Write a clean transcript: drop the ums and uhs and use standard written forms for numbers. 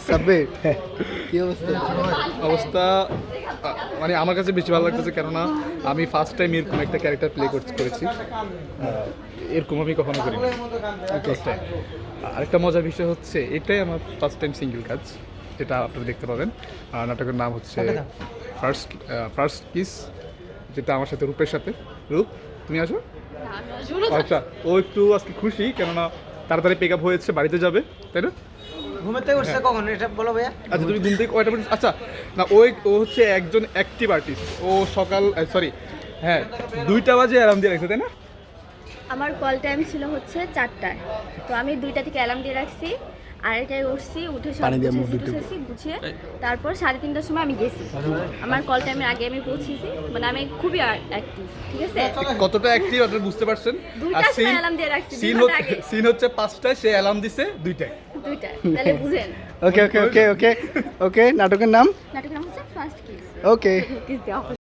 সাব্বির কি অবস্থা? অবস্থা মানে আমার কাছে বেশি ভালো লাগতেছে, কেননা আমি ফার্স্ট টাইম এরকম একটা ক্যারেক্টার প্লে করেছি। এরকম আমি কখনো করিনি। First time। আরেকটা মজার বিষয় হচ্ছে এটাই আমার ফার্স্ট টাইম সিঙ্গেল কাজ, যেটা আপনারা দেখতে পাবেন। নাটকের নাম হচ্ছে ফার্স্ট কিস, যেটা আমার সাথে রূপের সাথে। রূপ, তুমি আসো। আচ্ছা, ও একটু আজকে খুশি, কেননা তাড়াতাড়ি পিক আপ হয়েছে, বাড়িতে যাবে, তাই না? ঘুমাতে উঠছে কখন এটা বলো ভাইয়া? আচ্ছা, তুমি ঘুম থেকে কয়টা পর্যন্ত? আচ্ছা না, ও হচ্ছে একজন অ্যাক্টিভ আর্টিস্ট। ও সকাল হ্যাঁ 2টা বাজে অ্যালার্ম দিয়ে রাখছে, তাই না? আমার কল টাইম ছিল হচ্ছে 4টায়, তো আমি 2টা থেকে অ্যালার্ম দিয়ে রাখছি। আড়াইটায় উঠছি, উঠে সব গুছিয়েছি, গুছিয়ে তারপর 3:30টার সময় আমি গেছি। আমার কল টাইমের আগে আমি পৌঁছেছি, মানে আমি খুবই অ্যাক্টিভ, ঠিক আছে? কতটা অ্যাক্টিভ আপনারা বুঝতে পারছেন। 2টার সময় অ্যালার্ম দিয়ে রাখছি, সিন হচ্ছে 5টায়, সে অ্যালার্ম দিছে 2টায়। তাহলে বুঝেন। ওকে ওকে ওকে ওকে ওকে নাটকের নাম নাটকের নাম হচ্ছে ফার্স্ট কিস। ওকে কিস দেওয়া